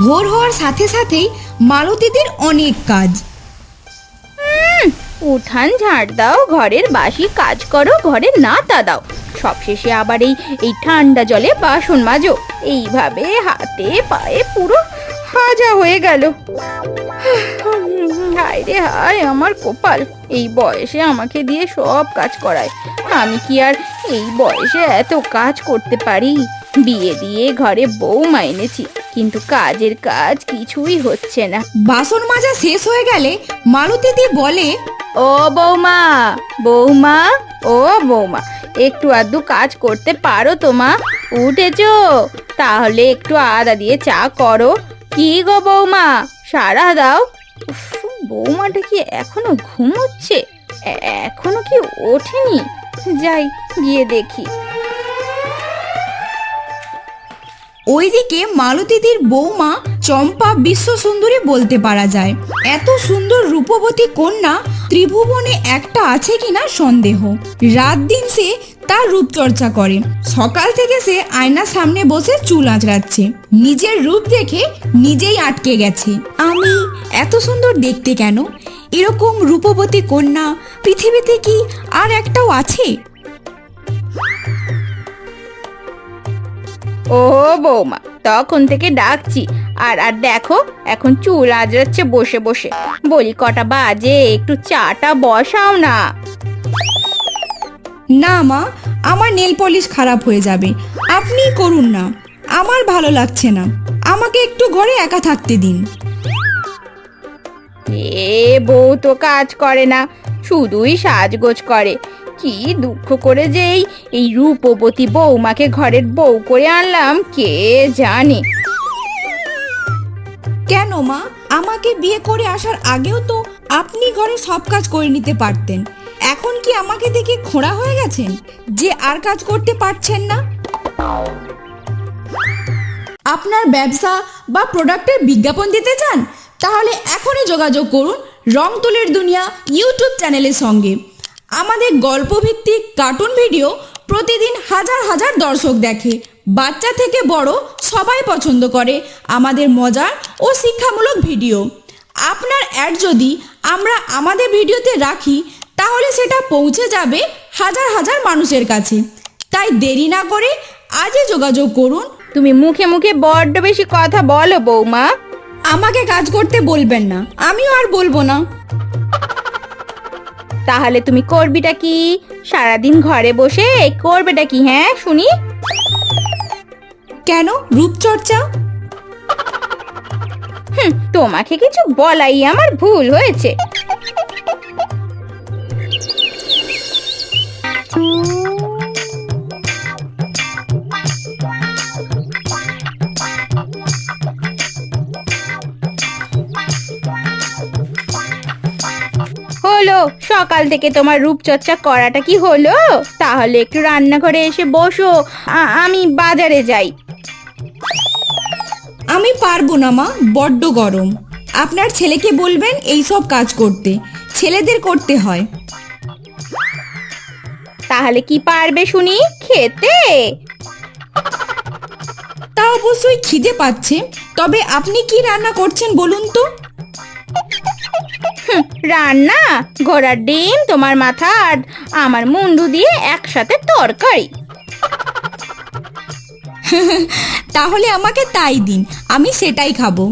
ভোর হওয়ার সাথে সাথেই মালতীদের অনেক কাজ। উঠান ঝাড় দাও, ঘরের বাসি কাজ করো, ঘরে নাতা দাও, সবশেষে আবার এই ঠান্ডা জলে বাসন মাজো। এইভাবে হাতে পায়ে পুরো হাজা হয়ে গেল। হায় রে হায়, আমার কপাল, এই বয়সে আমাকে দিয়ে সব কাজ করায়। আমি কি আর এই বয়সে এত কাজ করতে পারি? বিয়ে দিয়ে ঘরে বউমা এনেছি, কিন্তু কাজের কাজ কিছুই হচ্ছে না। বাসন মাজা শেষ হয়ে গেলে মালতীদি বলে, ও বৌমা, বৌমা, ও বৌমা, একটু আধটু কাজ করতে পারো তো মা? উঠেছো? তাহলে একটু আদা দিয়ে চা করো। কি গো বৌমা, সাড়া দাও। উফ, বৌমাটা কি এখনো ঘুমোচ্ছে? এখনো কি ওঠেনি? যাই গিয়ে দেখি। ওইদিকে মালতীদির বৌমা চম্পা বিশ্ব সুন্দরী বলতে পারা যায়। এত সুন্দর রূপবতী কন্যা ত্রিভুবনে একটা আছে কিনা সন্দেহ। রাত দিন সে তার রূপচর্চা করে। সকাল থেকে সে আয়নার সামনে বসে চুল আঁচড়াচ্ছে। নিজের রূপ দেখে নিজেই আটকে গেছে। আমি এত সুন্দর দেখতে কেন? এরকম রূপবতী কন্যা পৃথিবীতে কি আর একটাও আছে? ও বৌমা, তখন থেকে ডাকছি, আর আর দেখো এখন চুল আঁচড়াচ্ছে বসে বসে। বলি কটা বাজে, একটু চাটা বসাও না। না মা, আমার নেল পলিশ খারাপ হয়ে যাবে, আপনি করুন না, আমার ভালো লাগছে না, আমাকে একটু ঘরে একা থাকতে দিন। এ বউ তো কাজ করে না, শুধুই সাজগোজ করে। কি দুঃখ করে যে এই রূপবতী বৌমাকে ঘরের বউ করে আনলাম কে জানে। কেন মা, আমাকে বিয়ে করে আসার আগেও তো আপনি ঘরে সব কাজ করে নিতে পারতেন। এখন কি আমাকে দেখে খোঁড়া হয়ে গেছেন যে আর কাজ করতে পারছেন না? আপনার ব্যবসা বা প্রোডাক্টের বিজ্ঞাপন দিতে চান? তাহলে এখনই যোগাযোগ করুন রং তুলির দুনিয়া ইউটিউব চ্যানেলের সঙ্গে। আমাদের গল্পভিত্তিক কার্টুন ভিডিও প্রতিদিন হাজার হাজার দর্শক দেখে। বাচ্চা থেকে বড় সবাই পছন্দ করে আমাদের মজার ও শিক্ষামূলক ভিডিও। আপনার অ্যাড যদি আমরা আমাদের ভিডিওতে রাখি, তাহলে সেটা পৌঁছে যাবে হাজার হাজার মানুষের কাছে। তাই দেরি না করে আজই যোগাযোগ করুন। তুমি মুখে মুখে বড্ড বেশি কথা বলো বৌমা। আমাকে কাজ করতে বলবেন না, আমিও আর বলবো না। তাহলে তুমি করবিটা কি? সারাদিন ঘরে বসে করবেটা কি? হ্যাঁ শুনি। কেন, রূপচর্চা। তোমাকে কিছু বলাই আমার ভুল হয়েছে। হলো, সকাল থেকে তোমার রূপচর্চা করাটা কি হলো? তাহলে একটু রান্নাঘরে এসে বসো, আমি বাজারে যাই। আমি পারবো না মা, বড্ড গরম। আপনার ছেলেকে বলবেন এই সব কাজ করতে, ছেলেদের করতে হয়। তাহলে কি পারবে শুনি? খেতে? তা অবশ্যই খিদে পাচ্ছে, তবে আপনি কি রান্না করছেন বলুন তো? রান্না? ঘোড়ার ডিম, তোমার মাথা আর আমার মুন্ডু দিয়ে একসাথে তরকারি। তাহলে আমাকে তাই দিন, আমি সেটাই খাবো।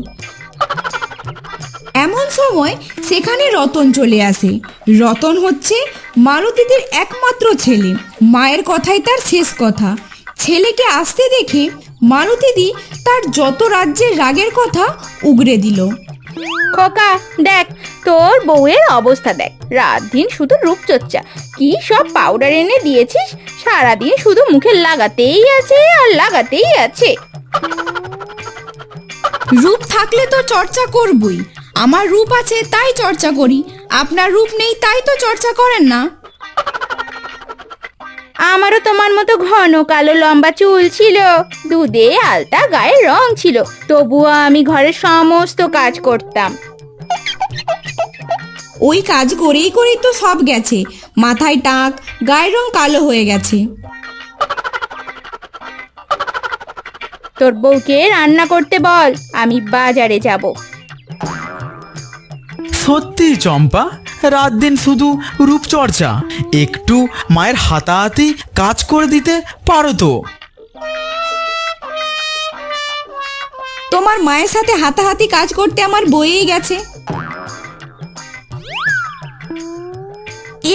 এমন সময় সেখানে রতন চলে আসে। রতন হচ্ছে মালতীদের একমাত্র ছেলে। মায়ের কথাই তার শেষ কথা। ছেলেকে আসতে দেখে মালতীদি তার যত রাজ্যের রাগের কথা উগরে দিল। খোকা দেখ, তোর বউয়ের অবস্থা দেখ, রাত দিন শুধু রূপচর্চা। কি সব পাউডার এনে দিয়েছিস, সারাদিন শুধু মুখে লাগাতেই আছে আর লাগাতেই আছে। রূপ থাকলে তো চর্চা করবই। আমার রূপ আছে তাই চর্চা করি, আপনার রূপ নেই তাই তো চর্চা করেন না। আমারও তোমার মতো ঘন কালো লম্বা চুল ছিল, দুধে আলতা গায়ের রং ছিল, তবুও আমি ঘরের সমস্ত কাজ করতাম। ওই কাজ করেই করেই তো সব গেছে, মাথায় টাক, গায়ের রং কালো হয়ে গেছে। তোর বউকে রান্না করতে বল, আমি বাজারে যাব। সত্যি চম্পা, রাত দিন শুধু রূপচর্চা, একটু মায়ের হাতাহাতি কাজ করে দিতে পারো তো? তোমার মায়ের সাথে হাতাহাতি কাজ করতে আমার বয়েই গেছে।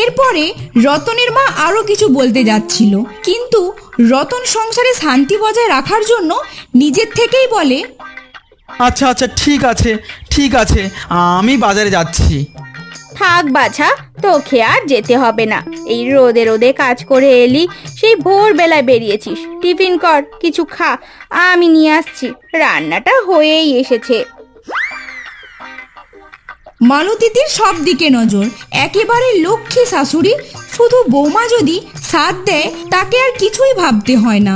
এরপরে রতনের মা আরো কিছু বলতে যাচ্ছিল, কিন্তু রতন সংসারে শান্তি বজায় রাখার জন্য নিজের থেকেই বলে, আচ্ছা আচ্ছা, ঠিক আছে ঠিক আছে, আমি বাজারে যাচ্ছি। থাক বাছা, তোকে আর যেতে হবে না। এই রোদে রোদে কাজ করে এলি, সেই ভোরবেলায় বেরিয়েছিস। টিফিন কর, কিছু খা, আমি নিয়ে আসছি। রান্নাটা হয়েই এসেছে। মালতীদির সব দিকে নজর, একেবারে লক্ষ্মী শাশুড়ি। শুধু বৌমা যদি সাথ দেয় তাকে আর কিছুই ভাবতে হয় না।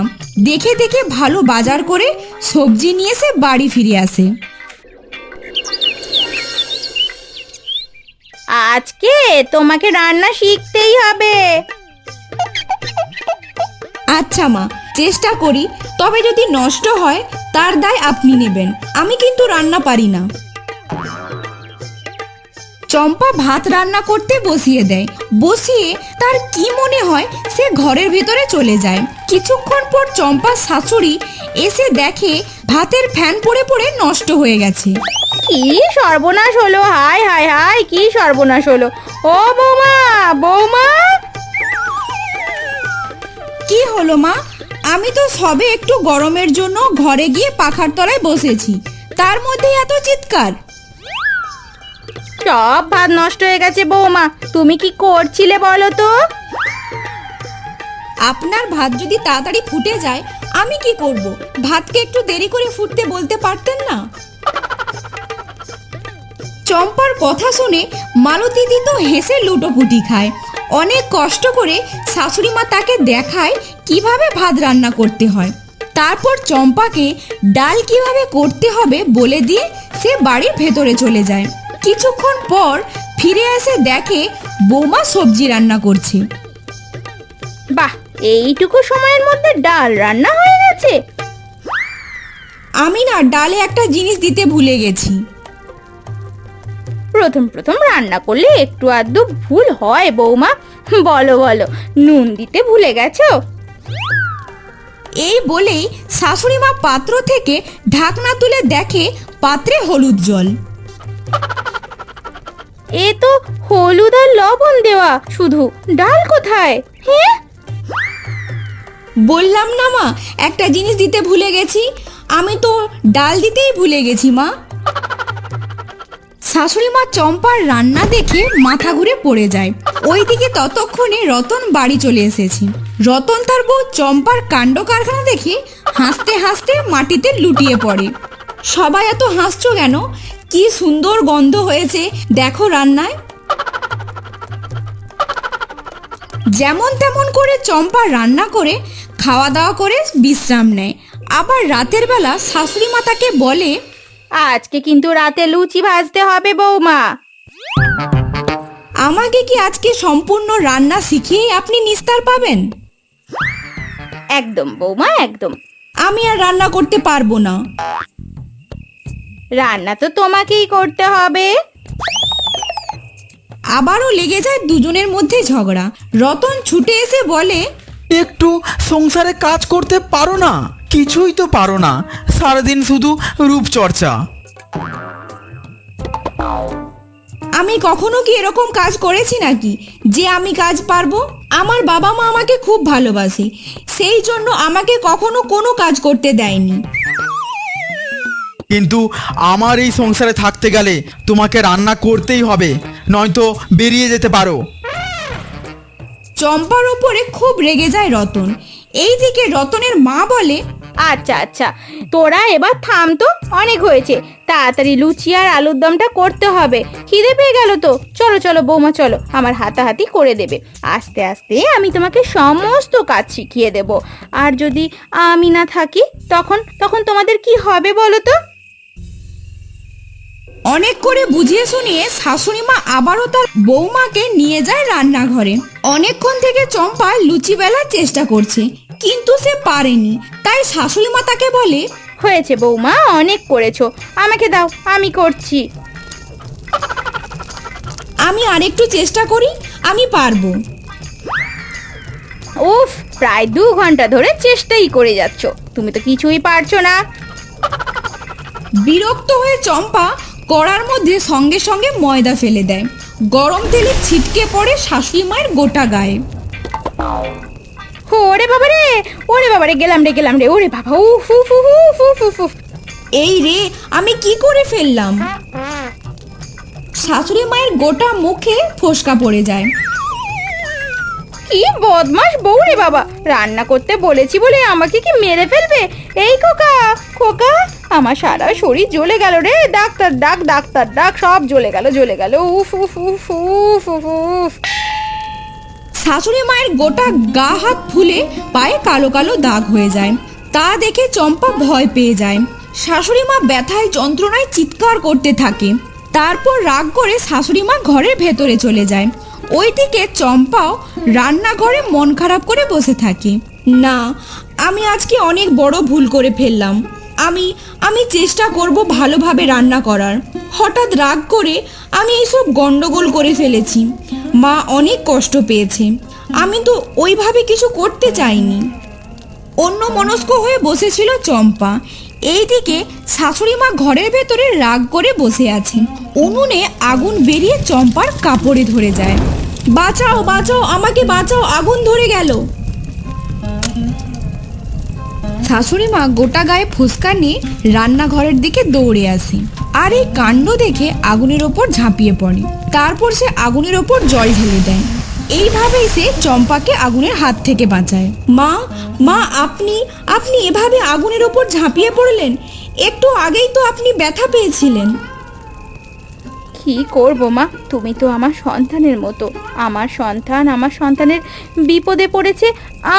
দেখে দেখে ভালো বাজার করে সবজি নিয়ে এসে বাড়ি ফিরে আসে। আজকে তোমাকে রান্না শিখতেই হবে। আচ্ছা মা, চেষ্টা করি, তবে যদি নষ্ট হয় তার দায় আপনি নেবেন। আমি কিন্তু রান্না পারি না। চম্পা ভাত রান্না করতে বসিয়ে দেয়। বসিয়ে তার কি মনে হয় সে ঘরের ভিতরে চলে যায়। কিছুক্ষণ পর চম্পার শাশুড়ি এসে দেখে ভাতের ফ্যান পড়ে পড়ে নষ্ট হয়ে গেছে। কি সর্বনাশ হলো! হায় হায় হায়, কি সর্বনাশ হলো! ও বৌমা, বৌমা! কি হলো মা? আমি তো সবে একটু গরমের জন্য ঘরে গিয়ে পাখার তলায় বসেছি, তার মধ্যে এত চিৎকার! সব ভাত নষ্ট হয়ে গেছে বৌমা। তুমি কি করছিলে বলো তো? আপনার ভাত যদি তাড়াতাড়ি ফুটে যায় আমি কি করব? ভাতকে একটু দেরি করে ফুটতে বলতে পারতেন না? চম্পার কথা শুনে মালতীদি তো হেসে লুটোপুটি খায়। অনেক কষ্ট করে শাশুড়ি মা তাকে দেখায় কিভাবে ভাত রান্না করতে হয়। তারপর চম্পাকে ডাল কিভাবে করতে হবে বলে দিয়ে সে বাড়ির ভেতরে চলে যায়। কিছুক্ষণ পর ফিরে এসে দেখে বৌমা সবজি রান্না করছে। বাহ, এইটুকু সময়ের মধ্যে ডাল রান্না হয়ে গেছে! আমি না ডালে একটা জিনিস দিতে ভুলে গেছি। প্রথম প্রথম রান্না করলে একটু আধটু ভুল হয় বৌমা। বলো বলো, নুন দিতে ভুলে গেছো? এই বলেই শাশুড়ি মা পাত্র থেকে ঢাকনা তুলে দেখে পাত্রে হলুদ জল। এ তো হলুদ আর লবণ দেওয়া, শুধু ডাল কোথায়? হ্যাঁ, বললাম না মা, একটা জিনিস দিতে ভুলে গেছি। আমি তো ডাল দিতেই ভুলে গেছি মা। শাশুড়ি মা চম্পার রান্না দেখে মাথা ঘুরে পড়ে যায়। ওইদিকে ততক্ষণে রতন বাড়ি চলে এসেছে। রতন তার বউ চম্পার কাণ্ড কারখানা দেখে হাসতে হাসতে মাটিতে লুটিয়ে পড়ে। সবাই এত হাসছো কেন? কি সুন্দর গন্ধ হয়েছে দেখো রান্নায়। যেমন তেমন করে চম্পা রান্না করে খাওয়া দাওয়া করে বিশ্রাম নেয়। আবার রাতের বেলা শাশুড়ি মা তাকে বলে, আজকে কিন্তু রাতে লুচি ভাজতে হবে বৌমা। আমাকে কি আজকে সম্পূর্ণ রান্না শিখিয়ে আপনি নিস্তার পাবেন? একদম বৌমা, একদম। আমি আর রান্না করতে পারবো না। রান্না তো তোমাকেই করতে হবে। আবারও লেগে যায় দুজনের মধ্যে ঝগড়া। রতন ছুটে এসে বলে, একটু সংসারে কাজ করতে পারো না? কিছুই তো পারো না, সারাদিন শুধু রূপচর্চা। আমি কখনো কি এরকম কাজ করেছি নাকি যে আমি কাজ পারবো? আমার বাবা মা আমাকে খুব ভালোবাসে, সেই জন্য আমাকে কখনো কোনো কাজ করতে দেয়নি। কিন্তু আমার এই সংসারে থাকতে গেলে তোমাকে রান্না করতেই হবে, নয়তো বেরিয়ে যেতে পারো। চম্পার ওপরে খুব রেগে যায় রতন। এইদিকে রতনের মা বলে, আচ্ছা আচ্ছা, তোরা এবার থাম তো, অনেক হয়েছে। তাড়াতাড়ি লুচি আর আলুর দমটা করতে হবে। খিদে পেয়ে গেল তো। চলো চলো বৌমা, চলো, আমার হাতাহাতি করে দেবে। আস্তে আস্তে আমি তোমাকে সমস্ত কাজ শিখিয়ে দেব। আর যদি আমি না থাকি তখন তখন তোমাদের কি হবে বলো তো? অনেক করে বুঝিয়ে শুনিয়ে শাশুড়ি মা আবারও তার বৌমাকে নিয়ে যায় রান্নাঘরে। অনেকক্ষণ থেকে চম্পা লুচি বেলার চেষ্টা করছে, কিন্তু সে পারেনি, তাই শাশুড়ি মা তাকে বলে, হয়েছে বৌমা, অনেক করেছো, আমাকে দাও, আমি করছি। আমি আরেকটু চেষ্টা করি, আমি পারবো। উফ, প্রায় 2 ঘন্টা ধরে চেষ্টাই করে যাচ্ছ, তুমি তো কিছুই পারছো না। বিরক্ত হয়ে চম্পা কড়ার মধ্যে সঙ্গে সঙ্গে ময়দা ফেলে দেয়। গরম তেলে ছিটকে পড়ে শাশুড়ি মায়ের গোটা গায়ে। ওরে বাবা রে, ওরে বাবা রে, গেলাম রে, ওরে বাবা, উফ উফ উফ উফ উফ উফ উফ। এই রে, আমি কি করে ফেললাম! শাশুড়ি মায়ের গোটা মুখে ফোসকা পড়ে যায়। কি বদমাস বউ রে বাবা, রান্না করতে বলেছি বলে আমাকে কি মেরে ফেলবে? এই খোকা, খোকা, আমার সারা শরীর জ্বলে গেল রে, ডাক্তার ডাক, ডাক্তার ডাক, সব জ্বলে গেল, উফ উফ উফ উফ উফ উফ। শাশুড়ি মায়ের গোটা গা হাত ফুলে পায়ে কালো কালো দাগ হয়ে যায়। তা দেখে চম্পা ভয় পেয়ে যায়। শাশুড়ি মা ব্যথায় যন্ত্রণায় চিৎকার করতে থাকে। তারপর রাগ করে শাশুড়ি মা ঘরের ভেতরে চলে যায়। ওইদিকে চম্পাও রান্নাঘরে মন খারাপ করে বসে থাকে। না, আমি আজকে অনেক বড় ভুল করে ফেললাম। আমি চেষ্টা করব ভালোভাবে রান্না করার। হঠাৎ রাগ করে আমি এইসব গন্ডগোল করে ফেলেছি। মা অনেক কষ্ট পেয়েছে। আমি তো ওইভাবে কিছু করতে চাইনি। অন্য মনস্ক হয়ে বসেছিল চম্পা। এইদিকে শাশুড়ি মা ঘরের ভেতরে রাগ করে বসে আছে। উনুনে আগুন বেরিয়ে চম্পার কাপড়ে ধরে যায়। বাঁচাও, বাঁচাও, আমাকে বাঁচাও, আগুন ধরে গেল। শাশুড়ি মা গোটা গায়ে ফুসকা নিয়ে রান্নাঘরের দিকে দৌড়ে আসে। আর এই কাণ্ড দেখে আগুনের ওপর ঝাঁপিয়ে পড়ে। তারপর সে আগুনের ওপর জল ঢেলে দেয়। এইভাবেই সে চম্পাকে আগুনের হাত থেকে বাঁচায়। মা, মা, আপনি এভাবে আগুনের ওপর ঝাঁপিয়ে পড়লেন? একটু আগেই তো আপনি ব্যথা পেয়েছিলেন। কি করবো মা, তুমি তো আমার সন্তানের মতো। আমার সন্তানের বিপদে পড়েছে,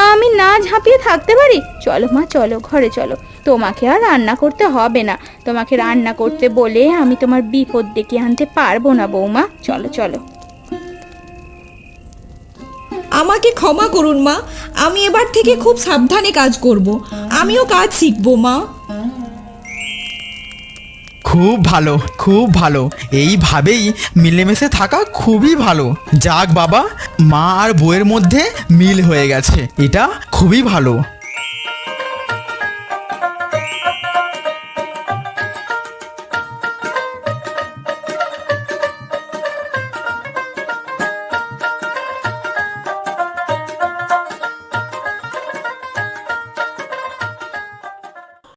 আমি না ঝাঁপিয়ে থাকতে পারি? চলো মা, চলো ঘরে চলো, তোমাকে আর রান্না করতে হবে না। তোমাকে রান্না করতে বলে আমি তোমার বিপদ ডেকে আনতে পারবো না বৌমা, চলো চলো। আমাকে ক্ষমা করুন মা, আমি এবার থেকে খুব সাবধানে কাজ করব। আমিও কাজ শিখবো মা। খুব ভালো, খুব ভালো। এইভাবেই মিলেমিশে থাকা খুবই ভালো। যাক বাবা, মা আর বউয়ের মধ্যে মিল হয়ে গেছে, এটা খুবই ভালো।